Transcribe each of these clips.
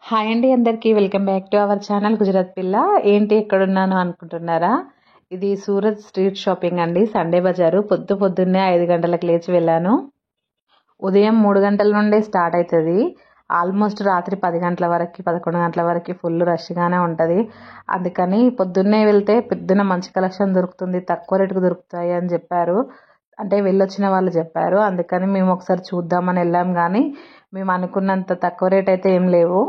Hi అండి అందరికీ welcome back to our channel Gujarat పిల్ల. ఏంటి ఎక్కడున్నాను అనుకుంటున్నారా? ఇది సూరత్ స్ట్రీట్ షాపింగ్ అండి. సండే బజారు. పొద్దున్నే 5 గంటలకు లేచి వెళ్ళాను. ఉదయం 3 గంటల నుండే స్టార్ట్ అవుతుంది. ఆల్మోస్ట్ రాత్రి 10 గంటల వరకు 11 గంటల వరకు ఫుల్ రష్గానే ఉంటుంది. అందుకని పొద్దున్నే వెళ్తే పొద్దున్న మంచి కలెక్షన్ దొరుకుతుంది, తక్కువ రేటుకు దొరుకుతాయి అని చెప్పారు. అంటే వెళ్ళొచ్చిన వాళ్ళు చెప్పారు. అందుకని మేము ఒకసారి చూద్దామని వెళ్ళాం. కానీ మేము అనుకున్నంత తక్కువ రేట్ అయితే ఏం లేవు.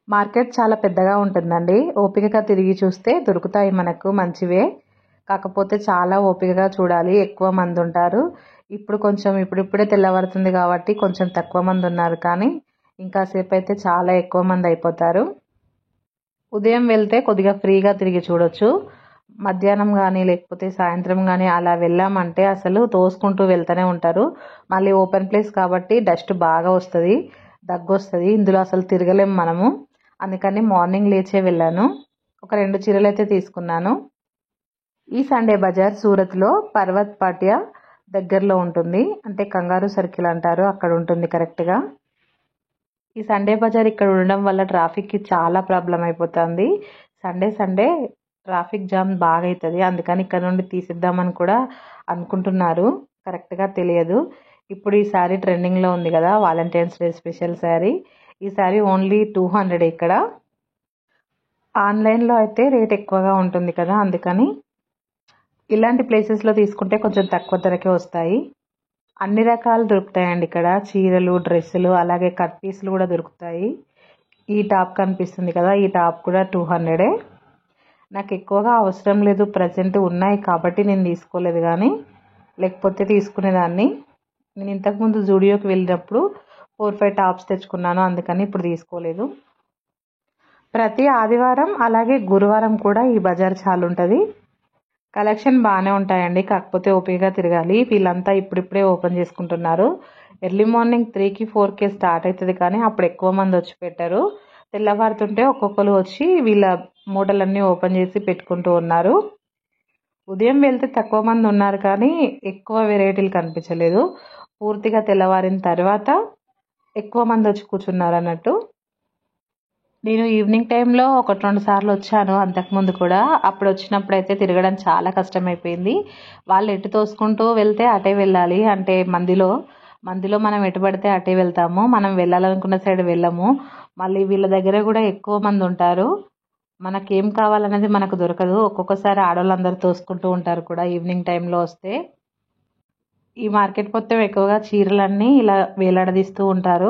మార్కెట్ చాలా పెద్దగా ఉంటుందండి. ఓపికగా తిరిగి చూస్తే దొరుకుతాయి మనకు మంచివే. కాకపోతే చాలా ఓపికగా చూడాలి, ఎక్కువ మంది ఉంటారు. ఇప్పుడిప్పుడే తెల్లవారుతుంది కాబట్టి కొంచెం తక్కువ మంది ఉన్నారు. కానీ ఇంకాసేపు అయితే చాలా ఎక్కువ మంది అయిపోతారు. ఉదయం వెళ్తే కొద్దిగా ఫ్రీగా తిరిగి చూడొచ్చు. మధ్యాహ్నం కానీ లేకపోతే సాయంత్రం కానీ అలా వెళ్ళామంటే అసలు తోసుకుంటూ వెళ్తూనే ఉంటారు. మళ్ళీ ఓపెన్ ప్లేస్ కాబట్టి డస్ట్ బాగా వస్తుంది, దగ్గు వస్తుంది. ఇందులో అసలు తిరగలేము మనము. అందుకని మార్నింగ్ లేచే వెళ్ళాను. ఒక 2 చీరలు అయితే తీసుకున్నాను. ఈ సండే బజార్ సూరత్లో పర్వత్ పాటియా దగ్గరలో ఉంటుంది. అంటే కంగారు సర్కిల్ అంటారు, అక్కడ ఉంటుంది కరెక్ట్గా. ఈ సండే బజార్ ఇక్కడ ఉండడం వల్ల ట్రాఫిక్కి చాలా ప్రాబ్లం అయిపోతుంది. సండే ట్రాఫిక్ జామ్ బాగా అవుతుంది. అందుకని ఇక్కడ నుండి తీసిద్దామని కూడా అనుకుంటున్నారు, కరెక్ట్గా తెలియదు. ఇప్పుడు ఈ శారీ ట్రెండింగ్లో ఉంది కదా, వాలంటైన్స్ డే స్పెషల్ శారీ. ఈ శారీ ఓన్లీ 200 ఇక్కడ. ఆన్లైన్లో అయితే రేట్ ఎక్కువగా ఉంటుంది కదా, అందుకని ఇలాంటి ప్లేసెస్లో తీసుకుంటే కొంచెం తక్కువ ధరకే వస్తాయి. అన్ని రకాలు దొరుకుతాయండి ఇక్కడ. చీరలు, డ్రెస్సులు, అలాగే కట్ పీస్లు కూడా దొరుకుతాయి. ఈ టాప్ కనిపిస్తుంది కదా, ఈ టాప్ కూడా 200. నాకు ఎక్కువగా అవసరం లేదు, ప్రజెంట్ ఉన్నాయి కాబట్టి నేను తీసుకోలేదు. కానీ లేకపోతే తీసుకునేదాన్ని. నేను ఇంతకుముందు జూడియోకి వెళ్ళినప్పుడు 4-5 టాప్స్ తెచ్చుకున్నాను, అందుకని ఇప్పుడు తీసుకోలేదు. ప్రతి ఆదివారం అలాగే గురువారం కూడా ఈ బజార్ చాలా ఉంటుంది. కలెక్షన్ బాగానే ఉంటాయండి, కాకపోతే ఓపికగా తిరగాలి. వీళ్ళంతా ఇప్పుడిప్పుడే ఓపెన్ చేసుకుంటున్నారు. ఎర్లీ మార్నింగ్ 3కి 4కే స్టార్ట్ అవుతుంది. కానీ అప్పుడు ఎక్కువ మంది వచ్చి పెట్టారు. తెల్లవారుతుంటే ఒక్కొక్కరు వచ్చి వీళ్ళ మూటలన్నీ ఓపెన్ చేసి పెట్టుకుంటూ ఉన్నారు. ఉదయం వెళ్తే తక్కువ మంది ఉన్నారు కానీ ఎక్కువ వెరైటీలు కనిపించలేదు. పూర్తిగా తెల్లవారిన తర్వాత ఎక్కువ మంది వచ్చి కూర్చున్నారు అన్నట్టు. నేను ఈవినింగ్ టైంలో 1-2 సార్లు వచ్చాను అంతకుముందు కూడా. అప్పుడు వచ్చినప్పుడు అయితే తిరగడం చాలా కష్టమైపోయింది. వాళ్ళు ఎటు తోసుకుంటూ వెళ్తే అటే వెళ్ళాలి. అంటే మందిలో మనం ఎటు పడితే అటే వెళ్తాము, మనం వెళ్ళాలనుకున్న సైడ్ వెళ్ళము. మళ్ళీ వీళ్ళ దగ్గర కూడా ఎక్కువ మంది ఉంటారు. మనకేం కావాలనేది మనకు దొరకదు. ఒక్కొక్కసారి ఆడవాళ్ళందరూ తోసుకుంటూ ఉంటారు కూడా ఈవినింగ్ టైంలో వస్తే. ఈ మార్కెట్ మొత్తం ఎక్కువగా చీరలన్నీ ఇలా వేలాడదీస్తూ ఉంటారు.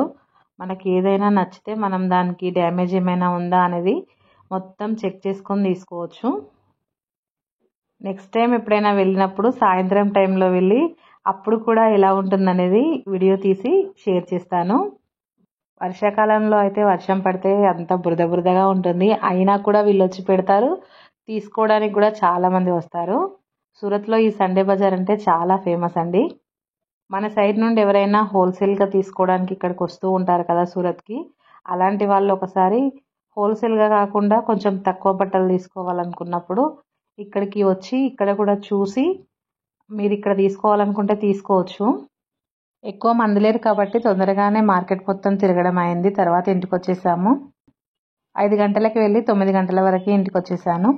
మనకి ఏదైనా నచ్చితే మనం దానికి డ్యామేజ్ ఏమైనా ఉందా అనేది మొత్తం చెక్ చేసుకొని తీసుకోవచ్చు. నెక్స్ట్ టైం ఎప్పుడైనా వెళ్ళినప్పుడు సాయంత్రం టైంలో వెళ్ళి అప్పుడు కూడా ఎలా ఉంటుందనేది వీడియో తీసి షేర్ చేస్తాను. వర్షాకాలంలో అయితే వర్షం పడితే అంత బురదగా ఉంటుంది. అయినా కూడా వీళ్ళు వచ్చి పెడతారు, తీసుకోవడానికి కూడా చాలామంది వస్తారు. సూరత్లో ఈ సండే బజార్ అంటే చాలా ఫేమస్ అండి. మన సైడ్ నుండి ఎవరైనా హోల్సేల్గా తీసుకోవడానికి ఇక్కడికి వస్తూ ఉంటారు కదా సూరత్కి. అలాంటి వాళ్ళు ఒకసారి హోల్సేల్గా కాకుండా కొంచెం తక్కువ బట్టలు తీసుకోవాలనుకున్నప్పుడు ఇక్కడికి వచ్చి ఇక్కడ కూడా చూసి మీరు ఇక్కడ తీసుకోవాలనుకుంటే తీసుకోవచ్చు. ఎక్కువ మంది లేరు కాబట్టి తొందరగానే మార్కెట్ మొత్తం తిరగడం అయింది. తర్వాత ఇంటికి వచ్చేసాము. 5 గంటలకి వెళ్ళి 9 గంటల వరకు ఇంటికి వచ్చేసాను.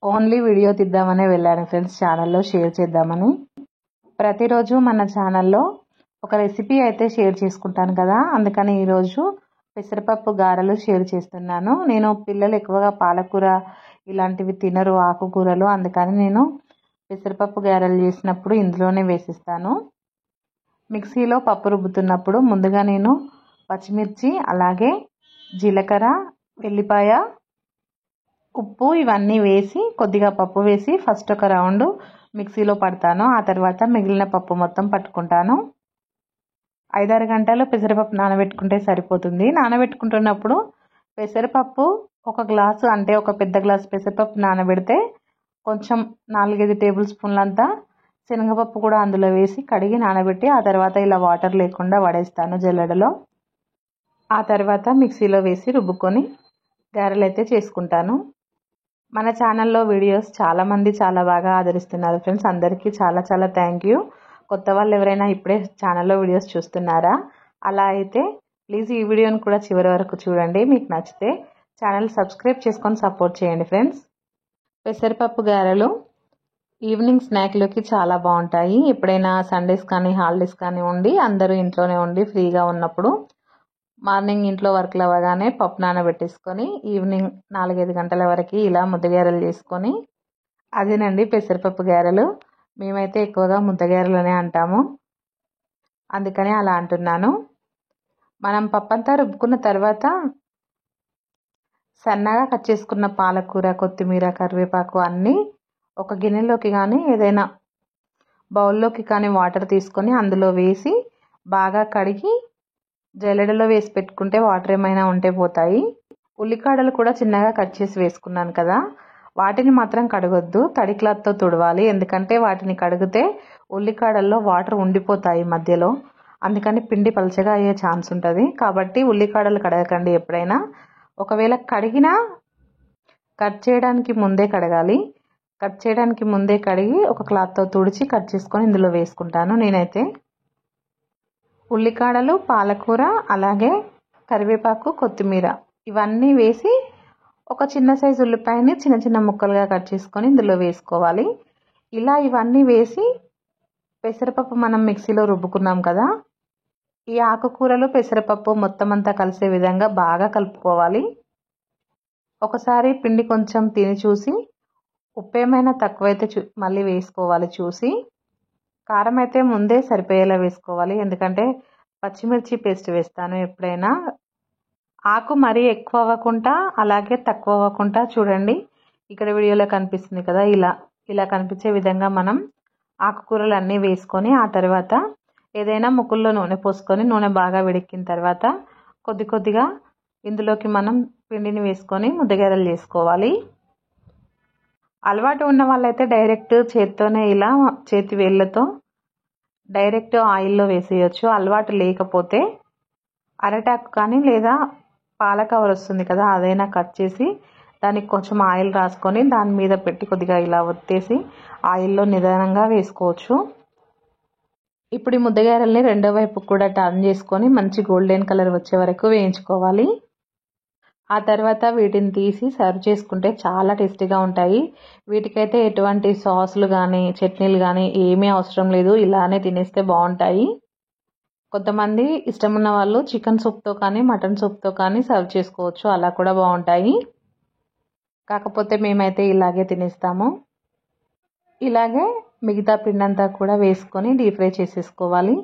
ఓన్లీ వీడియో తీద్దామనే వెళ్ళాను ఫ్రెండ్స్, ఛానల్లో షేర్ చేద్దామని. ప్రతిరోజు మన ఛానల్లో ఒక రెసిపీ అయితే షేర్ చేసుకుంటాను కదా, అందుకని ఈరోజు పెసరపప్పు గారెలు షేర్ చేస్తున్నాను. నేను పిల్లలు ఎక్కువగా పాలకూర ఇలాంటివి తినరు, ఆకుకూరలు. అందుకని నేను పెసరపప్పు గారెలు చేసినప్పుడు ఇందులోనే వేసిస్తాను. మిక్సీలో పప్పు రుబ్బుతున్నప్పుడు ముందుగా నేను పచ్చిమిర్చి, అలాగే జీలకర్ర, వెల్లిపాయ, ఉప్పు ఇవన్నీ వేసి కొద్దిగా పప్పు వేసి ఫస్ట్ ఒక రౌండ్ మిక్సీలో పడతాను. ఆ తర్వాత మిగిలిన పప్పు మొత్తం పట్టుకుంటాను. 5-6 గంటలు పెసరపప్పు నానబెట్టుకుంటే సరిపోతుంది. నానబెట్టుకుంటున్నప్పుడు పెసరపప్పు ఒక గ్లాసు, అంటే ఒక పెద్ద గ్లాసు పెసరపప్పు నానబెడితే కొంచెం 4-5 టేబుల్ స్పూన్లంతా శనగపప్పు కూడా అందులో వేసి కడిగి నానబెట్టి ఆ తర్వాత ఇలా వాటర్ లేకుండా వడేస్తాను జల్లెడలో. ఆ తర్వాత మిక్సీలో వేసి రుబ్బుకొని గారెలు అయితే చేసుకుంటాను. మన ఛానల్లో వీడియోస్ చాలామంది చాలా బాగా ఆదరిస్తున్నారు ఫ్రెండ్స్. అందరికీ చాలా చాలా థ్యాంక్ యూ. కొత్త వాళ్ళు ఎవరైనా ఇప్పుడే ఛానల్లో వీడియోస్ చూస్తున్నారా? అలా అయితే ప్లీజ్ ఈ వీడియోని కూడా చివరి వరకు చూడండి. మీకు నచ్చితే ఛానల్ సబ్స్క్రైబ్ చేసుకొని సపోర్ట్ చేయండి ఫ్రెండ్స్. పెసరపప్పు గారెలు ఈవినింగ్ స్నాక్లోకి చాలా బాగుంటాయి. ఎప్పుడైనా సండేస్ కానీ హాలిడేస్ కానీ ఉండి అందరూ ఇంట్లోనే ఉండి ఫ్రీగా ఉన్నప్పుడు మార్నింగ్ ఇంట్లో వర్క్లు అవ్వగానే పప్పు నానబెట్టేసుకొని ఈవినింగ్ 4-5 గంటల వరకు ఇలా ముద్దగారెలు చేసుకొని, అదేనండి పెసరపప్పు గారెలు. మేమైతే ఎక్కువగా ముద్దగారెలనే అంటాము, అందుకనే అలా అంటున్నాను. మనం పప్పు అంతా రుబ్బుకున్న తర్వాత సన్నగా కట్ చేసుకున్న పాలకూర, కొత్తిమీర, కరివేపాకు అన్నీ ఒక గిన్నెలోకి కానీ ఏదైనా బౌల్లోకి కానీ వాటర్ తీసుకొని అందులో వేసి బాగా కడిగి జల్లెడలో వేసి పెట్టుకుంటే వాటర్ ఏమైనా ఉంటే పోతాయి. ఉల్లికాడలు కూడా చిన్నగా కట్ చేసి వేసుకున్నాను కదా, వాటిని మాత్రం కడగొద్దు, తడి క్లాత్తో తుడవాలి. ఎందుకంటే వాటిని కడిగితే ఉల్లికాడల్లో వాటర్ ఉండిపోతాయి మధ్యలో, అందుకని పిండి పలచగా అయ్యే ఛాన్స్ ఉంటుంది. కాబట్టి ఉల్లికాడలు కడగకండి ఎప్పుడైనా. ఒకవేళ కడిగినా కట్ చేయడానికి ముందే కడగాలి. కట్ చేయడానికి ముందే కడిగి ఒక క్లాత్తో తుడిచి కట్ చేసుకొని ఇందులో వేసుకుంటాను నేనైతే. ఉల్లికాడలు, పాలకూర, అలాగే కరివేపాకు, కొత్తిమీర ఇవన్నీ వేసి ఒక చిన్న సైజు ఉల్లిపాయని చిన్న చిన్న ముక్కలుగా కట్ చేసుకొని ఇందులో వేసుకోవాలి. ఇలా ఇవన్నీ వేసి పెసరపప్పు మనం మిక్సీలో రుబ్బుకున్నాం కదా, ఈ ఆకుకూరలు పెసరపప్పు మొత్తం అంతా కలిసే విధంగా బాగా కలుపుకోవాలి. ఒకసారి పిండి కొంచెం తిని చూసి ఉప్పు ఏమైనా తక్కువైతే మళ్ళీ వేసుకోవాలి చూసి. కారం అయితే ముందే సరిపోయేలా వేసుకోవాలి, ఎందుకంటే పచ్చిమిర్చి పేస్ట్ వేస్తాను ఎప్పుడైనా. ఆకు మరీ ఎక్కువ అవ్వకుండా అలాగే తక్కువ అవ్వకుండా చూడండి, ఇక్కడ వీడియోలో కనిపిస్తుంది కదా, ఇలా కనిపించే విధంగా మనం ఆకుకూరలు అన్నీ వేసుకొని ఆ తర్వాత ఏదైనా ముక్కుల్లో నూనె పోసుకొని నూనె బాగా వేడెక్కిన తర్వాత కొద్ది కొద్దిగా ఇందులోకి మనం పిండిని వేసుకొని ముద్దగారెలు చేసుకోవాలి. అలవాటు ఉన్న వాళ్ళైతే డైరెక్ట్ చేత్తోనే ఇలా చేతి వేళ్ళతో డైరెక్ట్ ఆయిల్లో వేసేయచ్చు. అలవాటు లేకపోతే అరటాకు కానీ లేదా పాల కవర్ వస్తుంది కదా, అదైనా కట్ చేసి దానికి కొంచెం ఆయిల్ రాసుకొని దాని మీద పెట్టి కొద్దిగా ఇలా ఒత్తేసి ఆయిల్లో నిదానంగా వేసుకోవచ్చు. ఇప్పుడు ఈ ముద్దగారెల్ని రెండో వైపు కూడా టర్న్ చేసుకొని మంచి గోల్డెన్ కలర్ వచ్చే వరకు వేయించుకోవాలి. ఆ తర్వాత వీటిని తీసి సర్వ్ చేసుకుంటే చాలా టేస్టీగా ఉంటాయి. వీటికైతే ఎటువంటి సాసులు కానీ చట్నీలు కానీ ఏమీ అవసరం లేదు, ఇలానే తినేస్తే బాగుంటాయి. కొంతమంది ఇష్టం ఉన్న వాళ్ళు చికెన్ సూప్తో కానీ మటన్ సూప్తో కానీ సర్వ్ చేసుకోవచ్చు, అలా కూడా బాగుంటాయి. కాకపోతే మేమైతే ఇలాగే తినేస్తాము. ఇలాగే మిగతా పిండంతా కూడా వేసుకొని డీప్ ఫ్రై చేసేసుకోవాలి.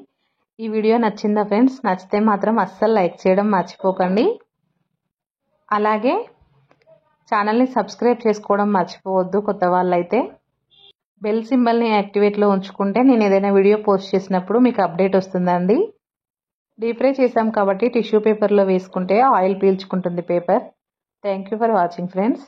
ఈ వీడియో నచ్చిందా ఫ్రెండ్స్? నచ్చితే మాత్రం అస్సలు లైక్ చేయడం మర్చిపోకండి. అలాగే ఛానల్ని సబ్స్క్రైబ్ చేసుకోవడం మర్చిపోవద్దు. కొత్త వాళ్ళైతే బెల్ సింబల్ని యాక్టివేట్లో ఉంచుకుంటే నేను ఏదైనా వీడియో పోస్ట్ చేసినప్పుడు మీకు అప్డేట్ వస్తుందండి. డీప్ ఫ్రై చేసాం కాబట్టి టిష్యూ పేపర్లో వేసుకుంటే ఆయిల్ పీల్చుకుంటుంది paper. Thank you for watching friends.